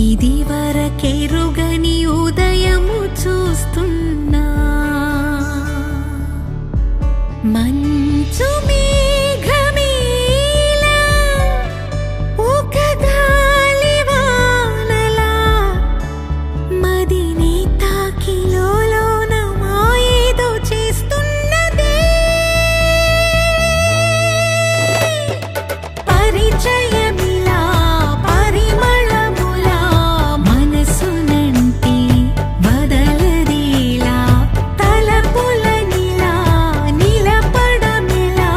ఇది వరకెరుగని ఉదయము చూస్తున్నా మంచు మేఘమేలా ఒక గాలివానలా మదిని తాకిలోన మాయేదో చేస్తున్నదే పరిచయమిలా పరిమళములా మనసునంటి బదలదేలా తలపులనిలా నిలపడమిలా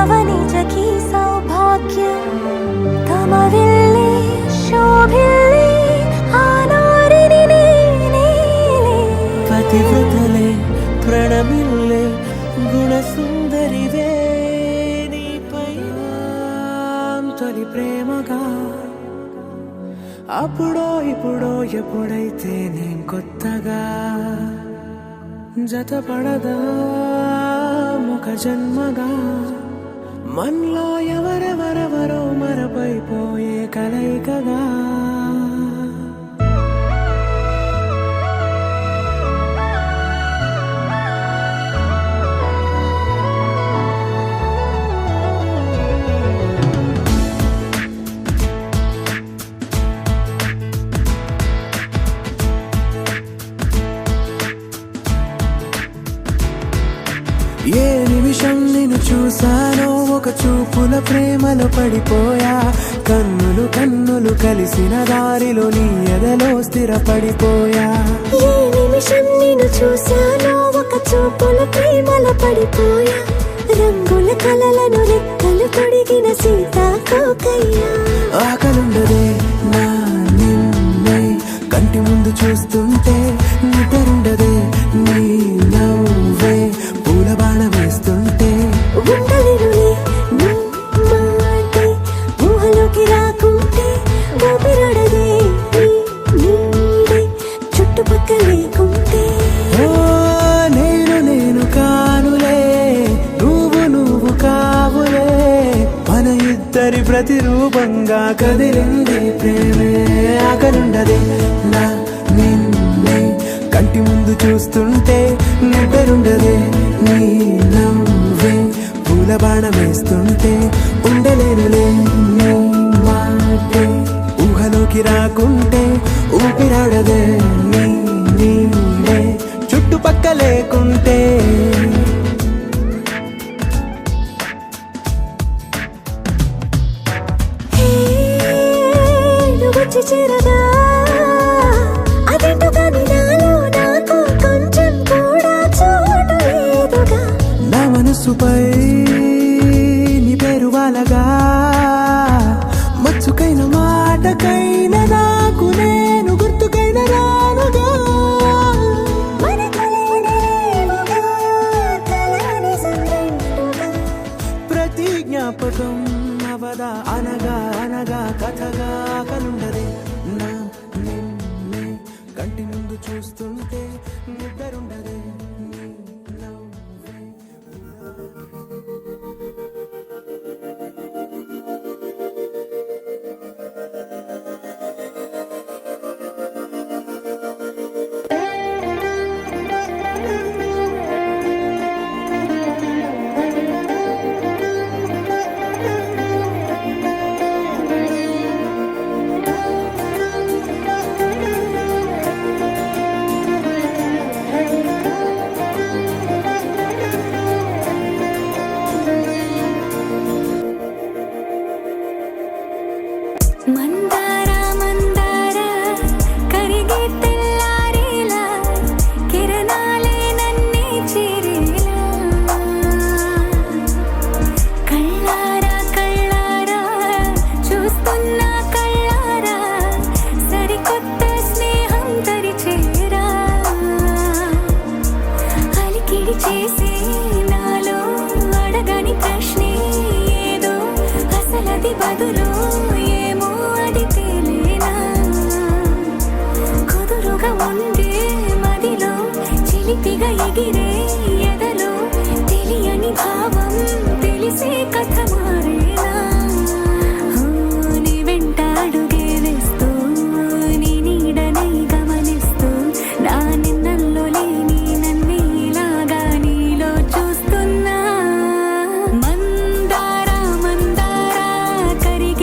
నిజకి సౌభాగ్యం తమవిల్లి శోభిల్లి ఆనారిని నేనేలే పతివ్రతలే ప్రణమిల్లే గుణసుందరివే నీపై తొలి ప్రేమగా అప్పుడో ఇప్పుడో ఎప్పుడైతే నేను కొత్తగా జతపడదా ముఖ జన్మగా మనలో ఎవరెవరెవరో మరపైపోయే కలయికగా ఏ నిమిషం నిన్ను చూసానో ఒక చూపుల ప్రేమలో పడిపోయా కన్నులు కన్నులు కలిసిన దారిలో నీ ఎదలో స్థిరపడిపోయా ఏ నిమిషం నిన్ను చూశానో ఒక చూపుల ప్రేమలో పడిపోయా రంగుల కలలను రెక్కలు తొడిగిన సీతాకోకయ్యా ఆకలుండదే నా నిన్నే కంటి ముందు చూస్తుంటే నిద్రుండదే నీ నవ్వే పూల బాణ వేస్తుంటే ఉండలేనులే నీ మాటే ఊహలోకి రాకుంటే ఊపిరాడదే నీ నీడే చుట్టుపక్కల లేకుంటే ఓ నేను కానులే నువ్వు కావులే మన ఇద్దరి ప్రతిరూపంగా కదిలింది ప్రేమే ఆకలుండదే నా నిన్నే కంటి ముందు చూస్తుంటే నిద్రుండదే నీ నవ్వే పూల బాణం వేస్తుంటే ఉండలేనులే నీ మాటే ఊహలోకి రాకుంటే ఊపిరాడదే నీ నీడే చుట్టుపక్క లేకుంటే నువ్వు వచ్చి చేరగా అదేంటో కానీ నాలో నాకు కొంచెం కూడా చోటు లేదుగా నా మనసుపై నీ పేరు వాలగా మచ్చుకైన మాటకైన నాకు నేను గుర్తుకైన రానుగా మనకులేనేమోగా కలని సంరెండుగా ప్రతి జ్ఞాపకం అవదా అనగా అనగా కథగా కలుండదే నా నిన్నే కంటి ముందు చూస్తుంటే నిద్రుండదే నీ నవ్వే మందార మందార కరిగే తెల్లారేలా కిరణాలే నన్నే చేరేలా కళ్ళారా కళ్ళారా చూస్తున్నా కళ్ళారా సరికొత్త స్నేహం తరిచేరా అలికిడి చేసే నాలో అడగని ప్రశ్నే ఏదో అసలది బదులు ఏమో అది తేలేనా కుదురుగా ఉండే మదిలో చిలిపిగా ఎగిరే ఎదలో తెలియని భావం తెలిసే కథ మారేనా నీ వెంట అడుగే వేస్తూ నీ నీడనై గమనిస్తూ నా నిన్నల్లో లేని నన్నే ఇలాగా నీలో చూస్తున్నా మందార మందార కరిగే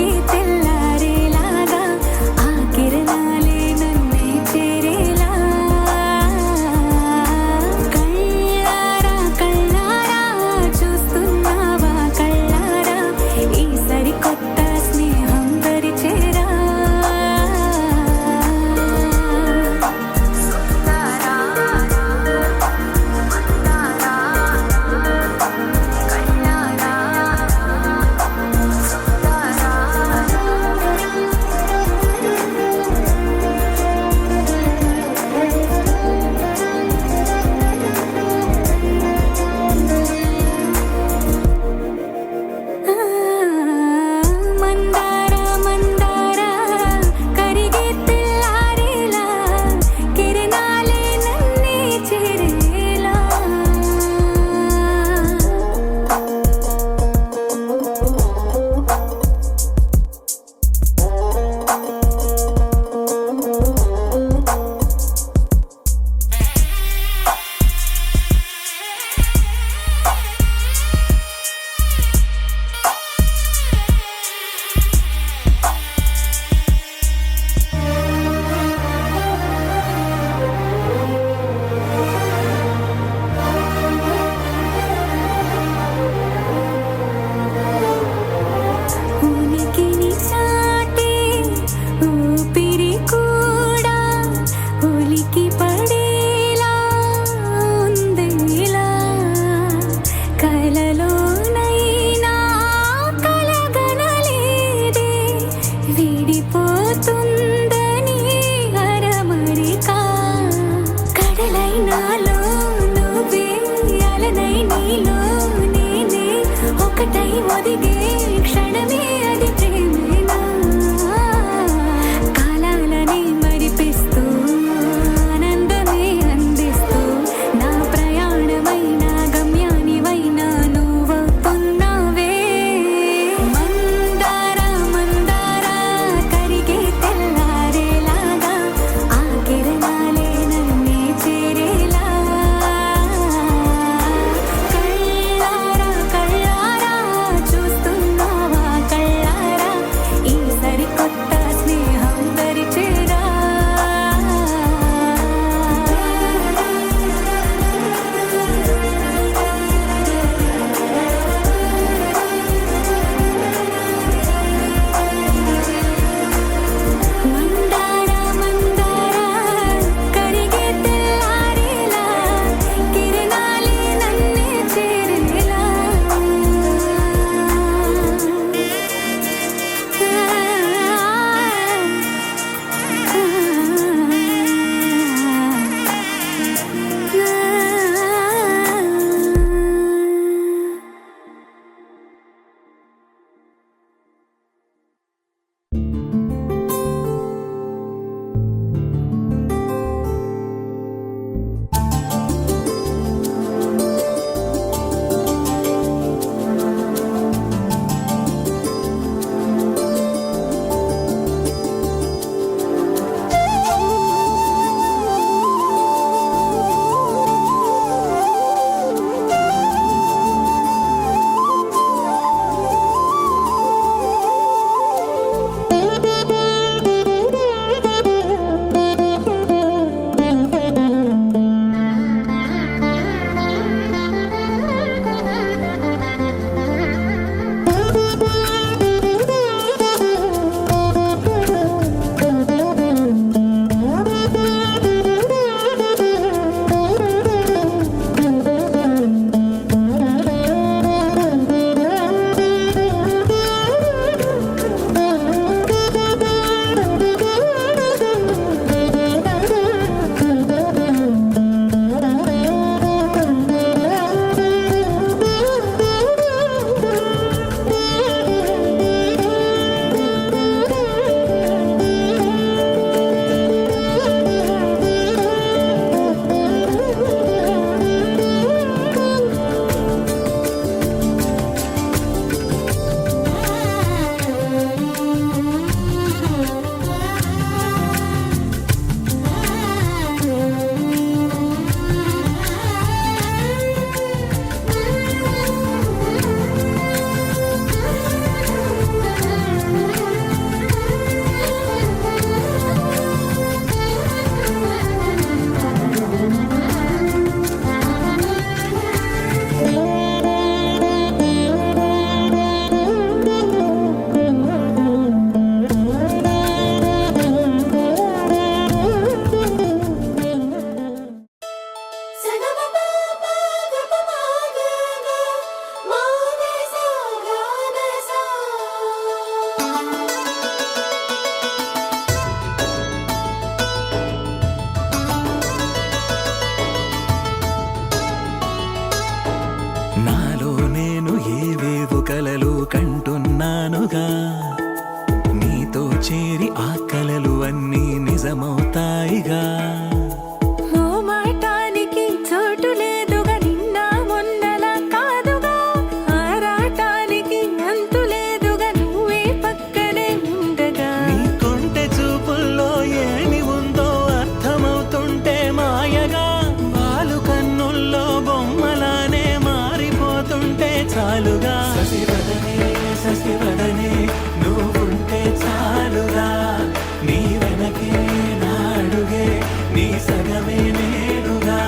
కలలు కంటున్నానుగా నీతో చేరి ఆ కలలు అన్నీ నిజమవుతాయిగా మోమాటానికి చోటు లేదుగా నిన్న మొన్నలా కాదుగా ఆరాటానికి అంతు లేదుగా నువ్వే పక్కనే ఉండగా నీ కొంటె చూపుల్లో ఏమి ఉందో అర్థమవుతుంటే మాయగా వాలు కన్నుల్లో బొమ్మలానే మారిపోతుంటే చాలుగా శశివదనే నువ్వుంటే చాలుగా నీ వెనకే నాడుగే నీ సగమే నేనుగా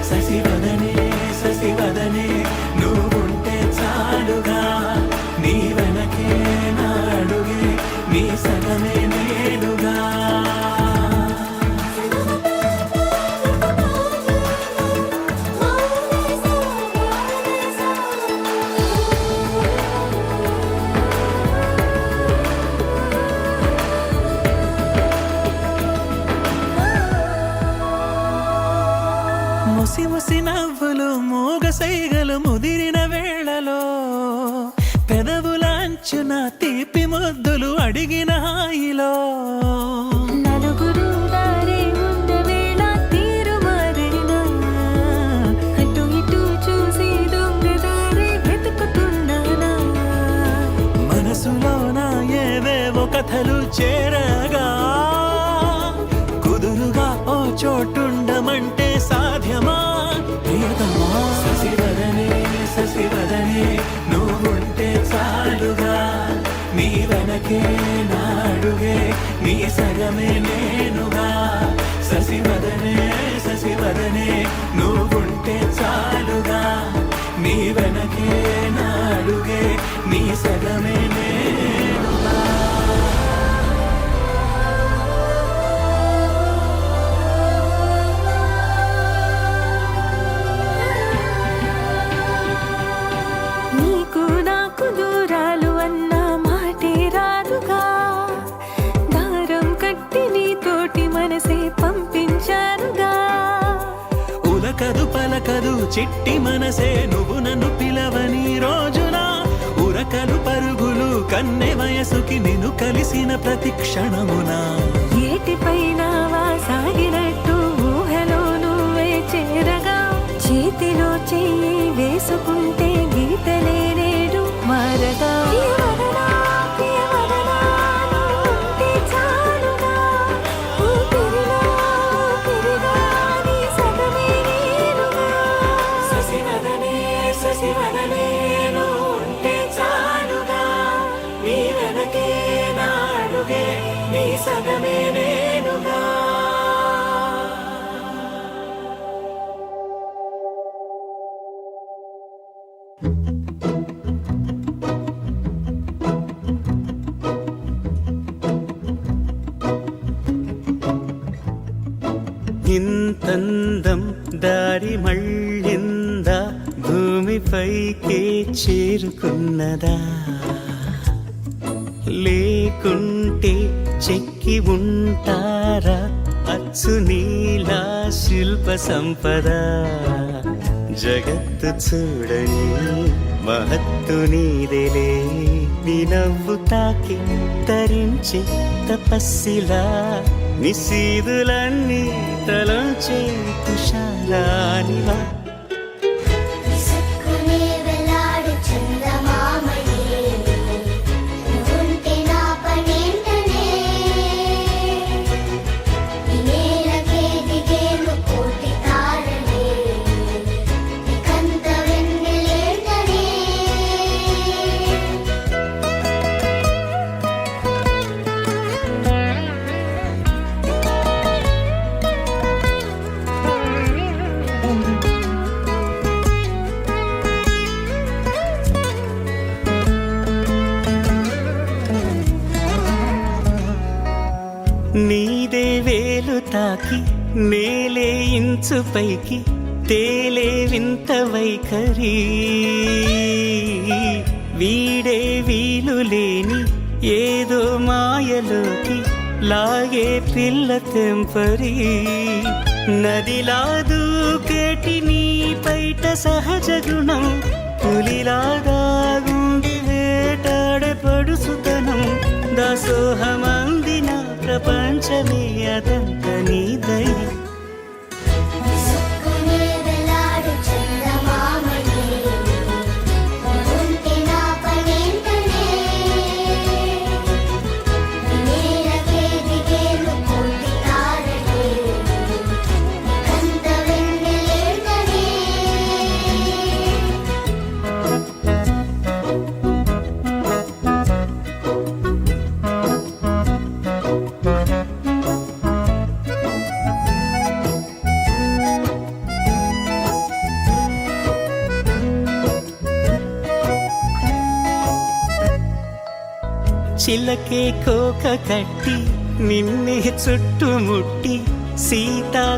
శశివదనే నువ్వుంటే చాలుగా నీ వెనకే నాడుగే నీ సగమే నేనుగా ముసి ముసి నవ్వులు మూగ సైగలు ముదిరిన వేళలో పెదవులాంచున తీపి ముద్దులు అడిగిన హాయిలో నలుగురు దారి ఉన్న వేళ తీరు మారినా అటు ఇటు చూసి దొంగదారి వెతుకుతున్నానా మనసులోన ఏవేవో కథలు చేరగా కుదురుగా ఓ చోటుండమంటే సాధ్యమా ప్రియతమా శశివదనే నువ్వుంటే చాలుగా నీ వెనకే నాడుగే నీ సగమే నేనుగా శశివదనే నువ్వుంటే చాలుగా నీ వెనకే నాడుగే నీ సగమే నేనుగా నీకు నాకు దూరాలు అన్న మాటే రాదుగా దారం కట్టి నీతోటి మనసే పంపించానుగా ఉలకదు పలకదు చిట్టి మనసే నువ్వు నన్ను పిలవని రోజున ఉరకలు పరుగులు కన్నె వయసుకి నిన్ను కలిసిన ప్రతి క్షణమున ఏటిపైన సాగినట్టు ఊహలో నువ్వే చేరగా చేతిలో చెయ్యి వేసుకుంటే గీతలే నేడు మారగా ప్రియవదనా, నువ్వుంటే చాలుగా. ఊపిరిలో ఊపిరిగా నీ సగమే నేనుగా. శశివదనే నువ్వుంటే చాలుగా నీ వెనకే నాడుగే నీ సగమే నేనుగా ఇంతందం దారి మళ్ళిందా భూమిపైకే చేరుకున్నదా లేకుంటే చెక్కి ఉంటారా అచ్చు నీలా శిల్ప సంపద జగత్తు చూడని మహత్తు నీదేలే నీ నవ్వు తాకి తరించే తపస్సిలా నిశీదులన్నీ తలంచే కుశాలానివా విసుక్కునే వెలాడు చందమామయే నువ్వుంటే నా పనేంటనే ఈ నేలకే దిగేను కోటి తారలే నీకంత వెన్నెలేంటనే నీదే వేలు తాకి నేలే ఇంచు పైకి తేలే వింత వైఖరి వీడే వీలు లేని ఏదో మాయలోకి లాగే పిల్ల తెంపరి నదిలా దూకేటి నీ పైట సహజ గుణం పులిలాగా గుండె పడుసుతనం దాసోహమందిన ప్రపంచమే అదంత నీదై విసుక్కునే వేలాడు చందమామని ఉంటే నా పనేంటనే నేలకే దిగేను కోటి తారలే కంత వెన్నెలేంటనే చిలకే కోక కట్టి నిన్నే చుట్టుముట్టి సీతాకోకలాయనా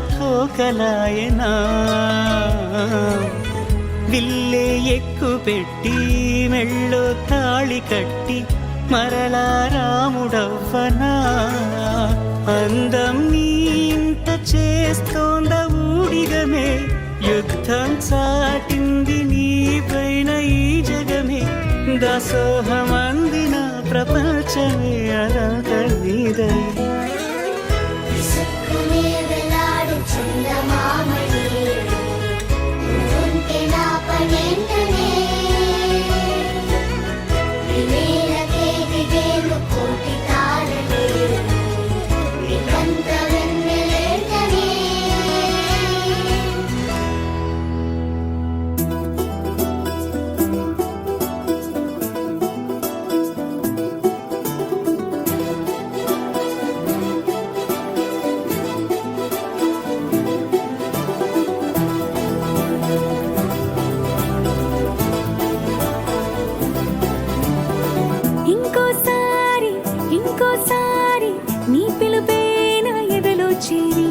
విల్లే ఎక్కు పెట్టి మెళ్ళో తాళి కట్టి మరలా రాముడవ్వనా అందం నీ ఇంత చేస్తోంద ఊడిగమే యుద్ధం చాటింది నీ పైన ఈ జగమే దాసోహమందిన ప్రపంచమే అదంత నీదై విసుక్కునే వేలాడు చందమామని ఉంటే నా పనేంటనే నేలకే దిగేను కోటి తారలే కంత వెన్నెలేంటనే ఇంకోసారి ఇంకోసారి నీ పిలుపే నా ఎదలో చేరి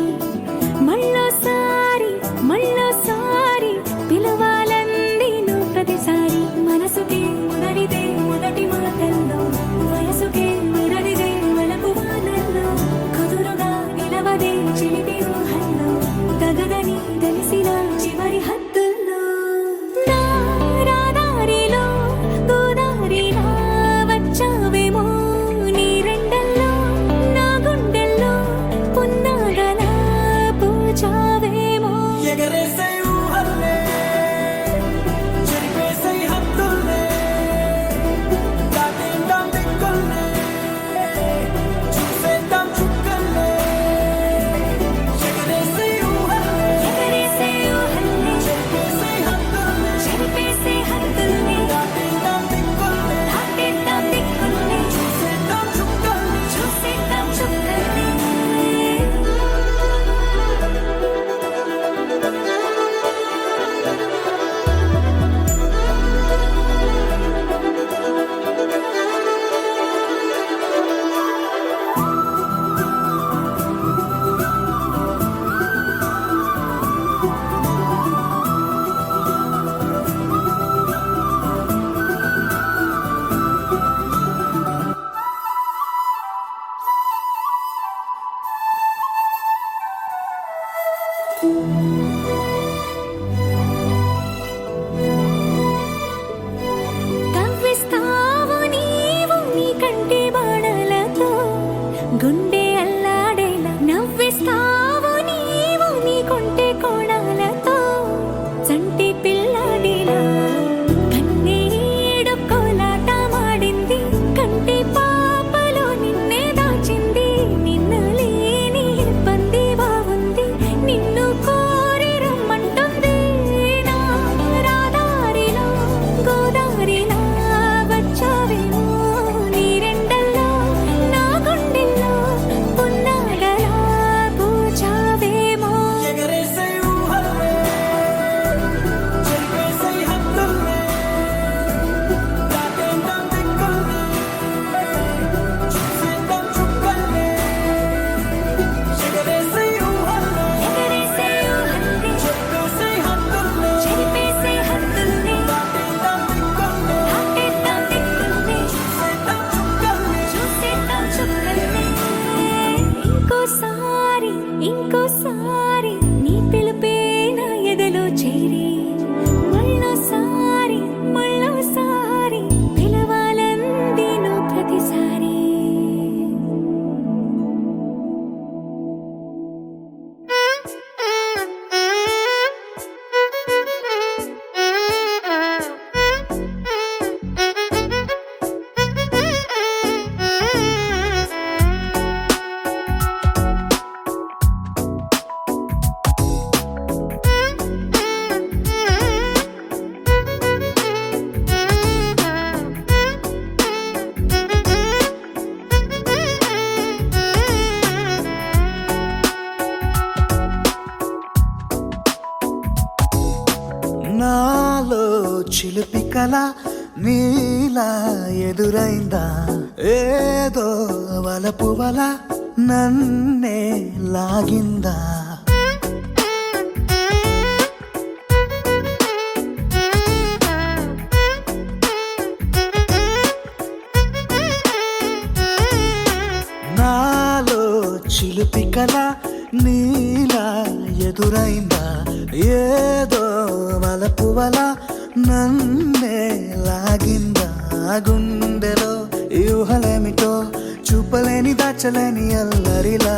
మళ్ళోసారి మళ్ళోసారి పిలవాలంది నువ్వు ప్రతిసారి మనసుకే ముదరిదే మొదటి మాటల్లో వయసుకే ముదరిదే వలపు వానల్లో కుదురుగా నిలవదే చిలిపి ఊహల్లో తగదని తెలిసిన చివరి హద్దుల్లో నా రాదారిలో గోదారిలా వచ్చావేమో నీ రెండల్లో నా గుండెల్లో పున్నాగలా పూచావేమో ఎగరేసే ఊహల్లే చెరిపేసే హద్దుల్లే కల నీలా ఎదురైందా ఏదో వలపు వల నన్నే లాగిందా నాలో చిలిపి కల నీలా ఎదురైందా ఏదో వలపు వల నన్నే లాగిందా గుండెలో ఊహలేమిటో చూపలేని దాచలేని అల్లరిలా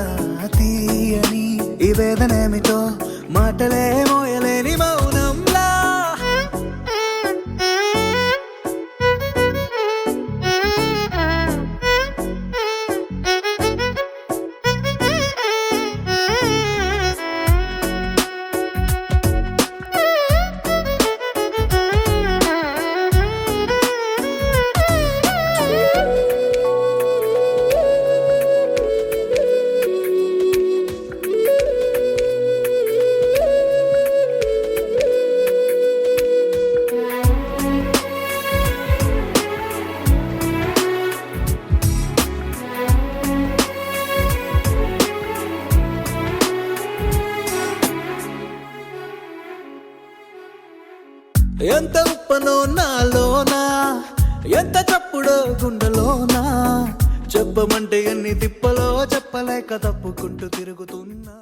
తీయని ఈ వేదనేమిటో మాటలే మోయలేని మౌనంలా ఎంత ఉప్పనో నాలోనా ఎంత చప్పుడో గుండెలోనా చెప్పమంటే ఎన్ని తిప్పలో చెప్పలేక తప్పుకుంటూ తిరుగుతున్నా